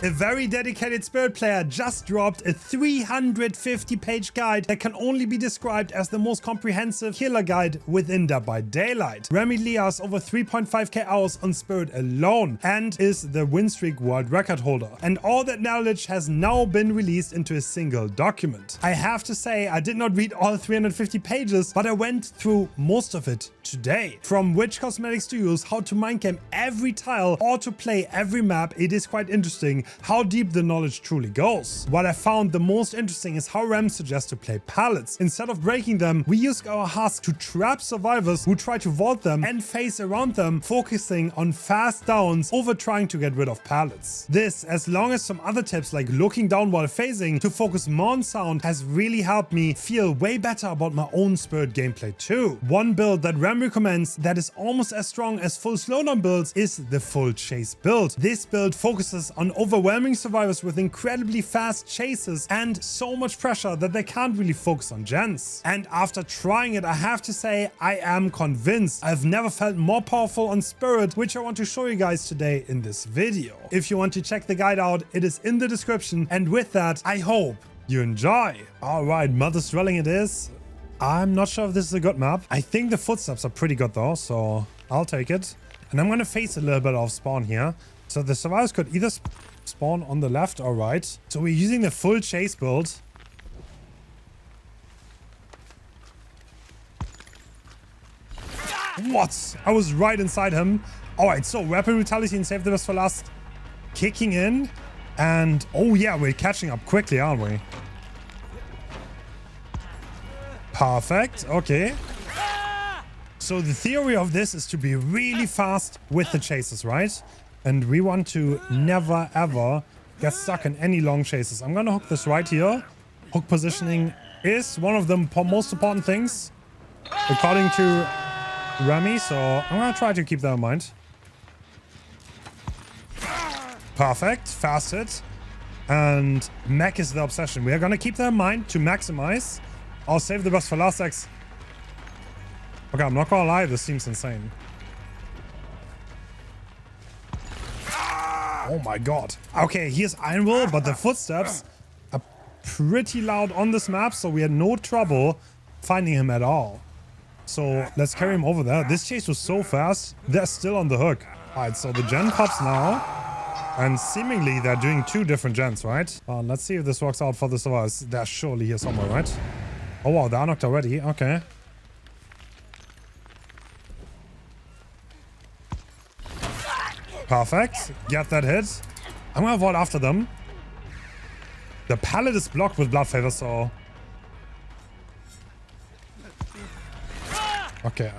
A very dedicated Spirit player just dropped a 350-page guide that can only be described as the most comprehensive killer guide within Dead by Daylight. Remylea has over 3.5k hours on Spirit alone and is the win streak world record holder. And all that knowledge has now been released into a single document. I have to say, I did not read all 350 pages, but I went through most of it today. From which cosmetics to use, how to mind game every tile, or to play every map, it is quite interesting how deep the knowledge truly goes. What I found the most interesting is how Rem suggests to play pallets. Instead of breaking them, we use our husk to trap survivors who try to vault them and face around them, focusing on fast downs over trying to get rid of pallets. This, as long as some other tips like looking down while phasing to focus more on sound, has really helped me feel way better about my own Spirit gameplay too. One build that Rem recommends that is almost as strong as full slowdown builds is the full chase build. This build focuses on overwhelming survivors with incredibly fast chases and so much pressure that they can't really focus on gens. And after trying it, I have to say I am convinced. I've never felt more powerful on Spirit, which I want to show you guys today in this video. If you want to check the guide out, it is in the description, and with that, I hope you enjoy. Alright, Mother's Dwelling it is. I'm not sure if this is a good map. I think the footsteps are pretty good though, so I'll take it. And I'm gonna face a little bit of spawn here. So the survivors could either spawn on the left or right. So we're using the full chase build. What? I was right inside him. Alright, so Rapid Brutality and Save the Best for Last kicking in. And oh yeah, we're catching up quickly, aren't we? Perfect. Okay. So the theory of this is to be really fast with the chases, right? And we want to never ever get stuck in any long chases. I'm gonna hook this right here. Hook positioning is one of the most important things, according to Remy. So I'm gonna try to keep that in mind. Perfect. Fast hit. And mech is the obsession. We are gonna keep that in mind to maximize. I'll save the best for last X. Okay, I'm not gonna lie, this seems insane. Oh my god. Okay, here's Iron Will, but the footsteps are pretty loud on this map, so we had no trouble finding him at all. So let's carry him over there. This chase was so fast, they're still on the hook. Alright, so the gen pops now. And seemingly they're doing two different gens, right? Let's see if this works out for the survivors. They're surely here somewhere, right? Oh wow, they're knocked already. Okay. Perfect. Get that hit. I'm gonna vault after them. The pallet is blocked with blood favor, so... Okay,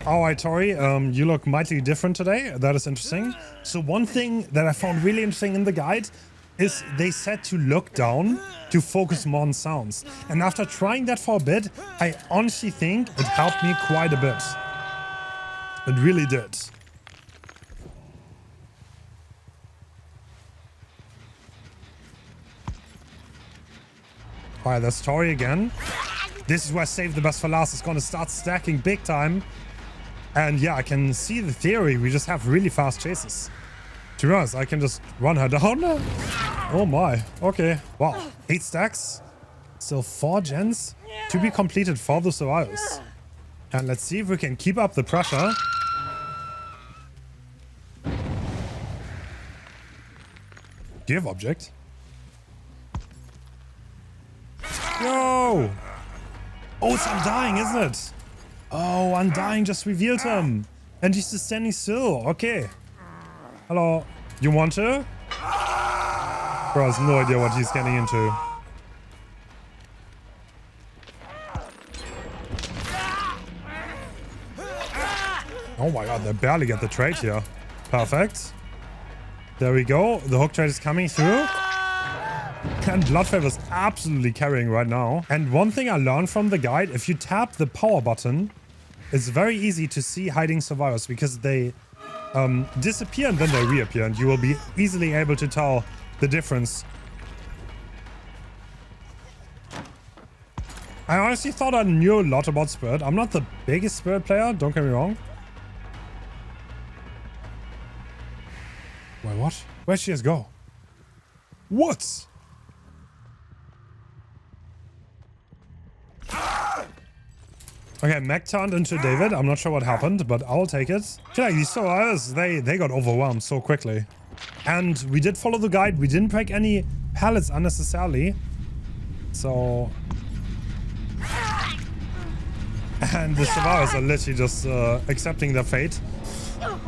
alright, Tori, you look mightily different today. That is interesting. So one thing that I found really interesting in the guide is they said to look down to focus more on sounds. And after trying that for a bit, I honestly think it helped me quite a bit. It really did. Alright, that's Tori again. This is where Save the Best for Last is going to start stacking big time. And yeah, I can see the theory. We just have really fast chases. To be honest, I can just run her down. Oh my. Okay. Wow. 8 stacks. Still 4 gens to be completed for the survivors. And let's see if we can keep up the pressure. Give object. Yo! Oh, it's Undying, isn't it? Oh, Undying just revealed him. And he's just standing still. Okay. Hello. You want to? Bro has no idea what he's getting into. Oh my god, they barely get the trade here. Perfect. There we go. The hook trade is coming through. And Bloodfavor is absolutely carrying right now. And one thing I learned from the guide, if you tap the power button, it's very easy to see hiding survivors because they disappear and then they reappear, and you will be easily able to tell the difference. I honestly thought I knew a lot about Spirit. I'm not the biggest Spirit player, don't get me wrong. Wait, what? Where'd she just go? What? Okay, Mac turned into David. I'm not sure what happened, but I'll take it. I feel like these survivors, they got overwhelmed so quickly. And we did follow the guide. We didn't break any pallets unnecessarily. So... And the survivors are literally just accepting their fate.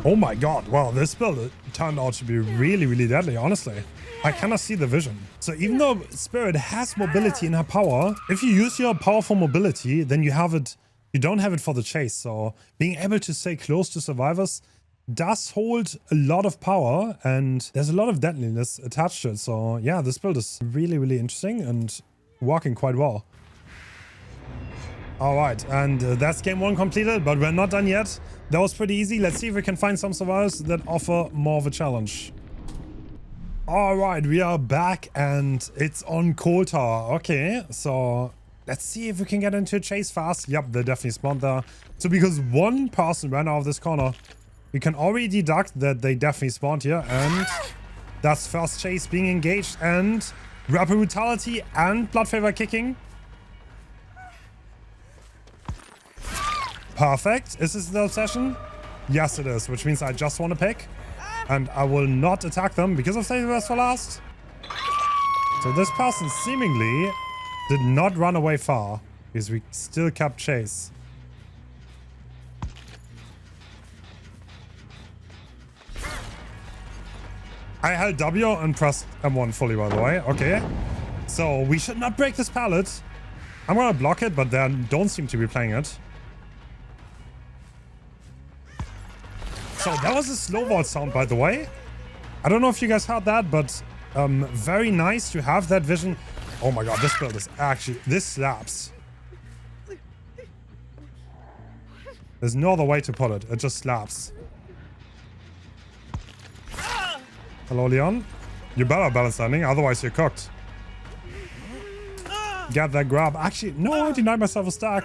Oh my god. Wow, this build turned out to be really, really deadly, honestly. I cannot see the vision. So even though Spirit has mobility in her power, if you use your power for mobility, then you have it... You don't have it for the chase, so being able to stay close to survivors does hold a lot of power, and there's a lot of deadliness attached to it. So yeah, this build is really, really interesting and working quite well. All right, and that's game 1 completed, but we're not done yet. That was pretty easy. Let's see if we can find some survivors that offer more of a challenge. All right, we are back, and it's on Coal Tower. Okay, so... Let's see if we can get into a chase fast. Yep, they definitely spawned there. So because one person ran out of this corner, we can already deduct that they definitely spawned here. And that's first chase being engaged. And Rapid Brutality and Blood Favor kicking. Perfect. Is this the obsession? Yes, it is. Which means I just want to pick. And I will not attack them because of saving the best for last. So this person seemingly... did not run away far, because we still kept chase. I held W and pressed M1 fully, by the way. Okay. So we should not break this pallet. I'm gonna block it, but they don't seem to be playing it. So that was a slow vault sound, by the way. I don't know if you guys heard that, but very nice to have that vision. Oh my god, this build is actually... This slaps. There's no other way to put it. It just slaps. Hello, Leon. You better balance landing, otherwise you're cooked. Get that grab. Actually, no, I denied myself a stack.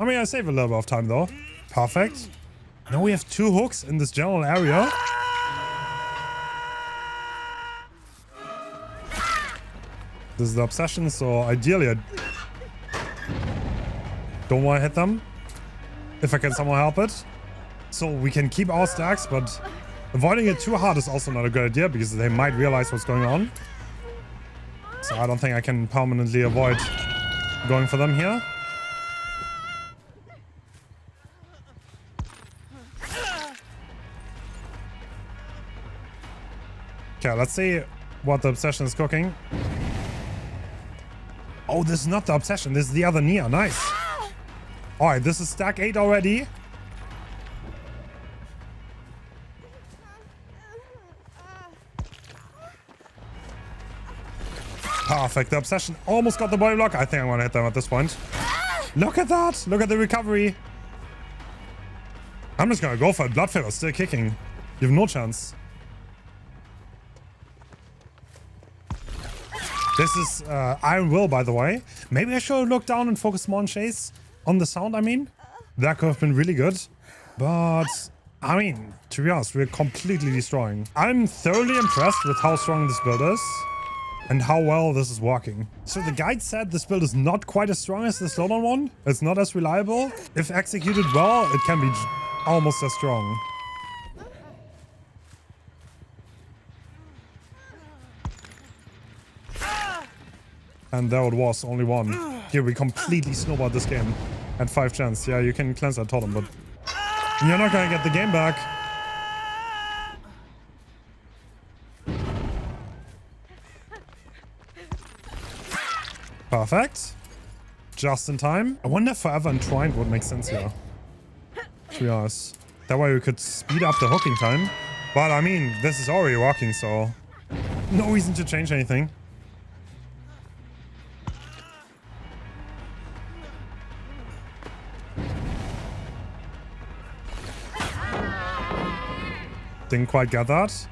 I mean, I saved a little bit of time, though. Perfect. Now we have 2 hooks in this general area. This is the obsession, so ideally I don't want to hit them if I can somehow help it. So we can keep our stacks, but avoiding it too hard is also not a good idea because they might realize what's going on. So I don't think I can permanently avoid going for them here. Okay, let's see what the obsession is cooking. Oh, this is not the obsession. This is the other Nia. Nice. All right, this is stack 8 already. Perfect. The obsession almost got the body block. I think I'm going to hit them at this point. Look at that. Look at the recovery. I'm just going to go for it. Blood Favor still kicking. You have no chance. This is Iron Will, by the way. Maybe I should look down and focus more on chase. On the sound, I mean. That could have been really good. But, I mean, to be honest, we're completely destroying. I'm thoroughly impressed with how strong this build is. And how well this is working. So the guide said this build is not quite as strong as the slowdown one. It's not as reliable. If executed well, it can be almost as strong. And there it was, only one. Here we completely snowballed this game. At 5 chance. Yeah, you can cleanse that totem, but you're not gonna get the game back. Perfect. Just in time. I wonder if Forever Entwined would make sense here. To be honest. That way we could speed up the hooking time. But I mean, this is already working, so no reason to change anything. Didn't quite get that.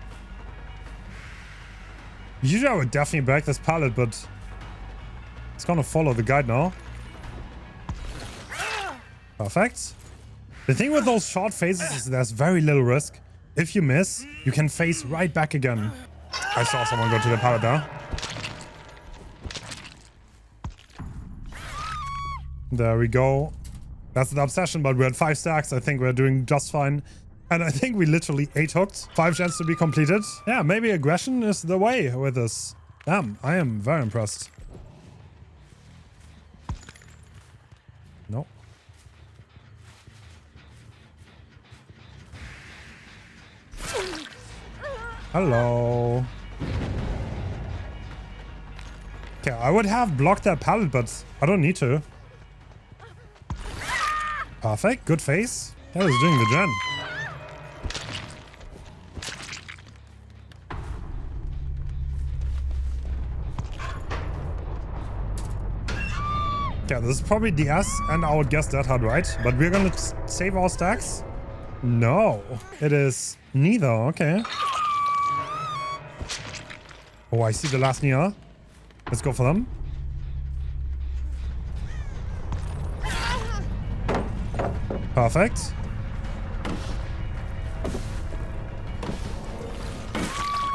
Usually I would definitely break this pallet, but it's gonna follow the guide now. Perfect. The thing with those short phases is there's very little risk. If you miss, you can phase right back again. I saw someone go to the pallet there. There we go. That's the obsession, but we're at 5 stacks. I think we're doing just fine. And I think we literally 8 hooked. 5 gens to be completed. Yeah, maybe aggression is the way with this. Damn, I am very impressed. No. Hello. Okay, I would have blocked that pallet, but I don't need to. Perfect. Good face. That was doing the gen. Yeah, this is probably DS, and I would guess that hard, right? But we're gonna save our stacks? No, it is neither. Okay. Oh, I see the last Nia. Let's go for them. Perfect.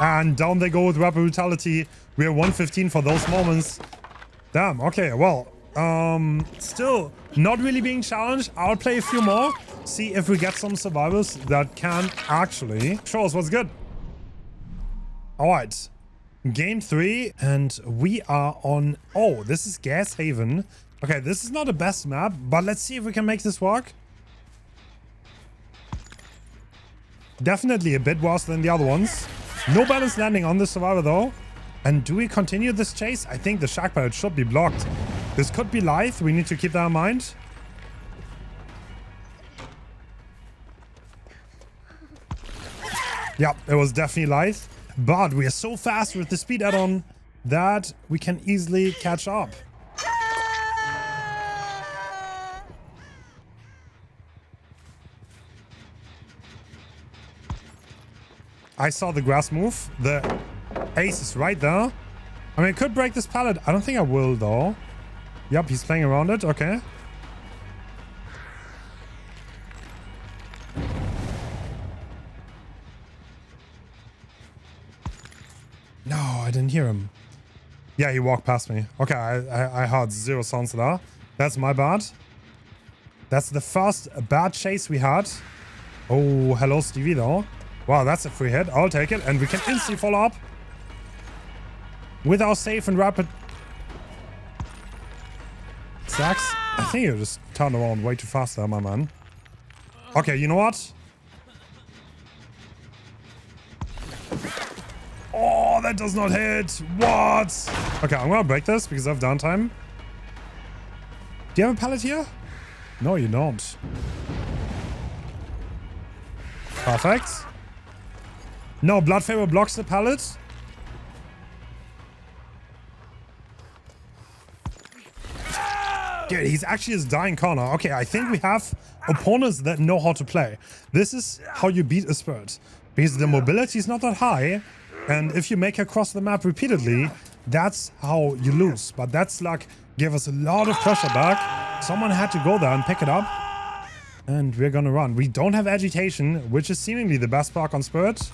And down they go with Rapid Brutality. We're 115 for those moments. Damn, okay, well, still not really being challenged. I'll play a few more, see if we get some survivors that can actually show us what's good. All right, game 3, and we are on, oh, this is Gas Haven. Okay, this is not the best map, but let's see if we can make this work. Definitely a bit worse than the other ones. No balance landing on the survivor though. And do we continue this chase? I think the Shark Pirate should be blocked. This could be live. We need to keep that in mind. Yeah, it was definitely live. But we are so fast with the speed add-on that we can easily catch up. I saw the grass move. The ace is right there. I mean, I could break this pallet. I don't think I will, though. Yep, he's playing around it. Okay. No, I didn't hear him. Yeah, he walked past me. Okay, I heard 0 sounds there. That's my bad. That's the first bad chase we had. Oh, hello, Stevie, though. Wow, that's a free hit. I'll take it. And we can instantly follow up with our safe and rapid stacks. I think you just turned around way too fast there, my man. Okay, you know what? Oh, that does not hit. What? Okay, I'm gonna break this because I have downtime. Do you have a pallet here? No, you don't. Perfect. No, Blood Favor blocks the pallet. Dude, he's actually his dying corner. Okay, I think we have opponents that know how to play. This is how you beat a Spirit. Because the mobility is not that high. And if you make her cross the map repeatedly, that's how you lose. But that's like, give us a lot of pressure back. Someone had to go there and pick it up. And we're gonna run. We don't have agitation, which is seemingly the best perk on Spirit.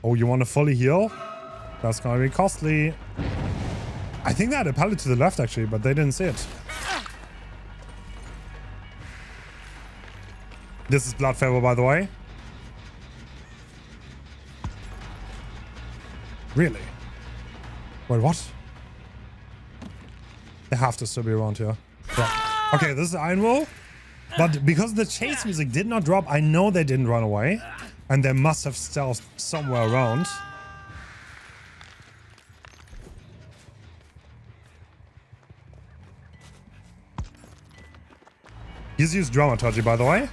Oh, you want to fully heal? That's gonna be costly. I think they had a pallet to the left, actually, but they didn't see it. This is Blood Favor, by the way. Really? Wait, what? They have to still be around here. Yeah. Okay, this is Iron Wool. But because the chase music did not drop, I know they didn't run away. And they must have stealthed somewhere around. He's used Dramaturgy, by the way.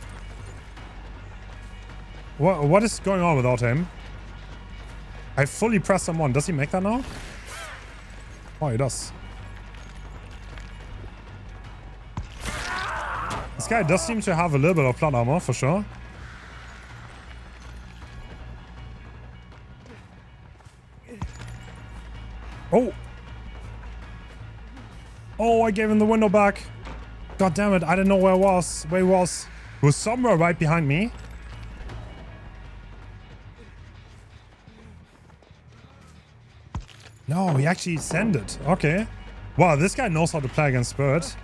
What is going on without him? I fully pressed him on. Does he make that now? Oh, he does. This guy does seem to have a little bit of plot armor, for sure. Oh! Oh, I gave him the window back. God damn it, I didn't know where it was. Where he was. He was somewhere right behind me. No, he actually ascended. Okay. Wow, this guy knows how to play against Spirit.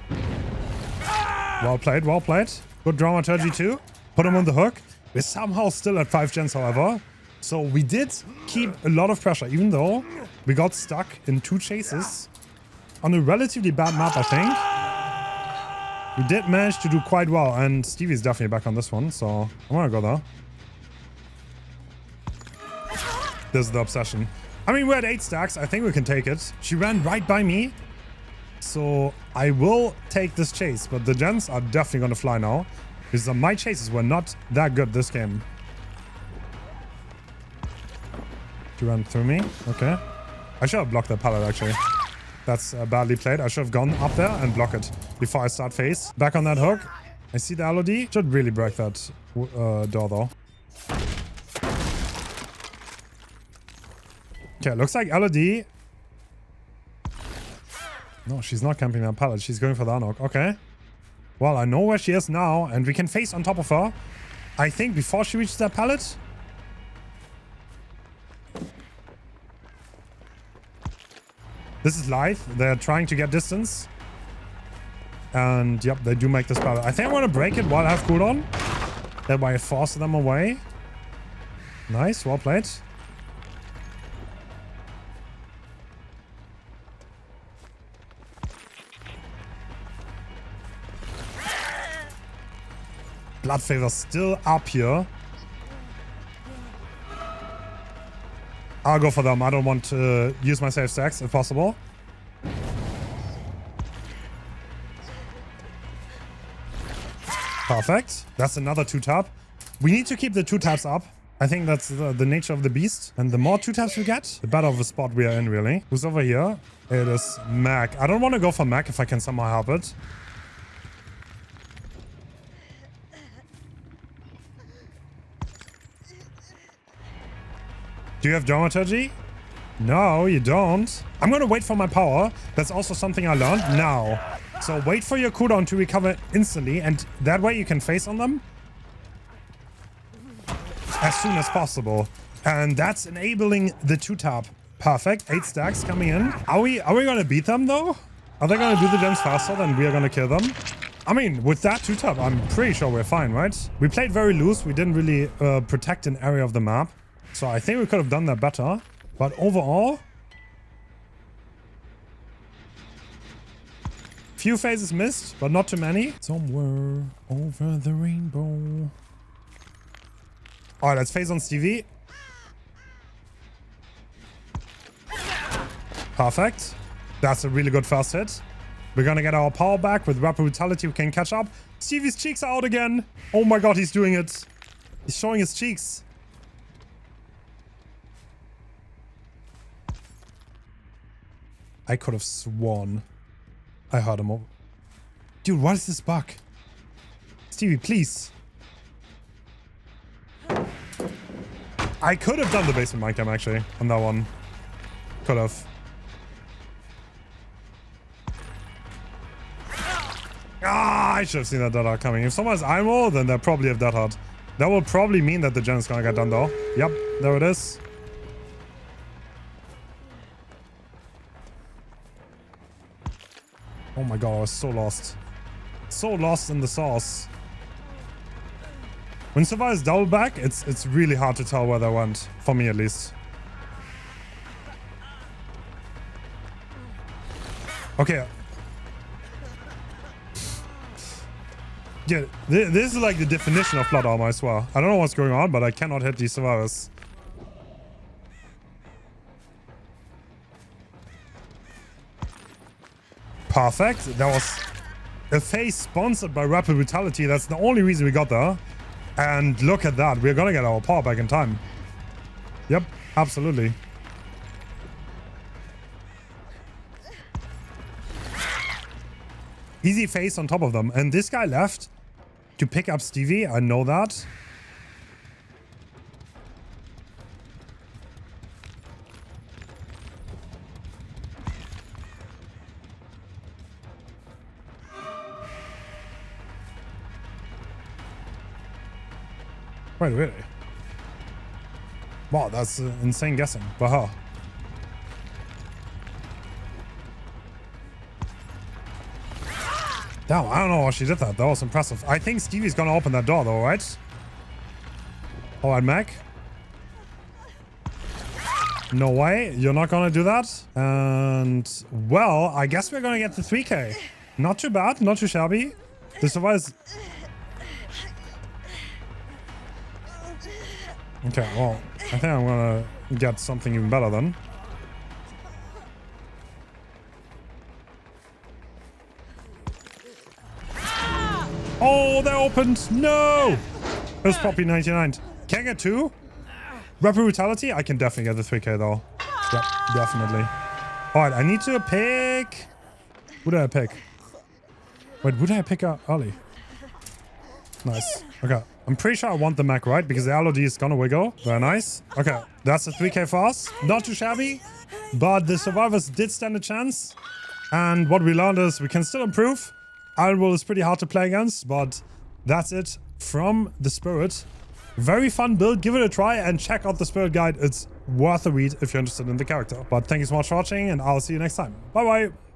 Well played, well played. Good dramaturgy too. Put him on the hook. We're somehow still at 5 gens, however. So we did keep a lot of pressure, even though we got stuck in 2 chases on a relatively bad map, I think. We did manage to do quite well, and Stevie's definitely back on this one, so I'm gonna go there. This is the obsession. I mean, we're at 8 stacks. I think we can take it. She ran right by me, so I will take this chase, but the gens are definitely gonna fly now, because my chases were not that good this game. She ran through me. Okay. I should have blocked that pallet, actually. That's badly played. I should have gone up there and block it before I start phase. Back on that hook. I see the LOD. Should really break that door, though. Okay, looks like LOD. No, she's not camping that pallet. She's going for the unhook. Okay. Well, I know where she is now, and we can face on top of her. I think before she reaches that pallet. This is live. They're trying to get distance. And yep, they do make this pallet. I think I want to break it while I have cooldown. That way I force them away. Nice, well played. Blood favor still up here. I'll go for them. I don't want to use my safe stacks if possible. Perfect. That's another 2-tap. We need to keep the 2 taps up. I think that's the nature of the beast. And the more 2 taps we get, the better of a spot we are in, really. Who's over here? It is Mac. I don't want to go for Mac if I can somehow help it. Do you have dramaturgy? No, you don't. I'm gonna wait for my power. That's also something I learned now. So wait for your cooldown to recover instantly, and that way you can face on them as soon as possible. And that's enabling the 2-tap. Perfect. 8 stacks coming in. Are we gonna beat them though? Are they gonna do the gems faster than we are gonna kill them? I mean, with that 2-tap, I'm pretty sure we're fine, right? We played very loose. We didn't really protect an area of the map. So I think we could have done that better. But overall, few phases missed, but not too many. Somewhere over the rainbow. Alright, let's phase on Stevie. Perfect. That's a really good first hit. We're gonna get our power back with rapid brutality. We can catch up. Stevie's cheeks are out again. Oh my god, he's doing it. He's showing his cheeks. I could have sworn I heard him over. Dude, what is this bug? Stevie, please. I could have done the basement mic cam actually on that one. Could have. Ah, I should have seen that dead hard coming. If someone has IMO, then they probably have dead hard. That will probably mean that the gen is gonna get done though. Yep, there it is. Oh my god, I was so lost. So lost in the sauce. When survivors double back, it's really hard to tell where they went. For me at least. Okay. Yeah, this is like the definition of plot armor, I swear. I don't know what's going on, but I cannot hit these survivors. Perfect. That was a phase sponsored by Rapid Brutality. That's the only reason we got there. And look at that. We're gonna get our power back in time. Yep, absolutely. Easy face on top of them. And this guy left to pick up Stevie. I know that. Wait, really? Wow, that's insane guessing. Wow. Damn, I don't know how she did that. That was impressive. I think Stevie's gonna open that door though, right? All right, Mac. No way. You're not gonna do that. And, well, I guess we're gonna get the 3K. Not too bad. Not too shabby. The survivors... Okay, well, I think I'm gonna get something even better then. Oh, they opened! No! It was Poppy 99. Can I get 2? Rapid Brutality? I can definitely get the 3K though. Yep, definitely. Alright, I need to pick... Who did I pick? Wait, who did I pick early? Nice. Okay. I'm pretty sure I want the Mac, right? Because the LOD is gonna wiggle. Very nice. Okay. That's a 3K for us. Not too shabby. But the survivors did stand a chance. And what we learned is we can still improve. Iron Will is pretty hard to play against. But that's it from the Spirit. Very fun build. Give it a try and check out the Spirit guide. It's worth a read if you're interested in the character. But thank you so much for watching and I'll see you next time. Bye bye.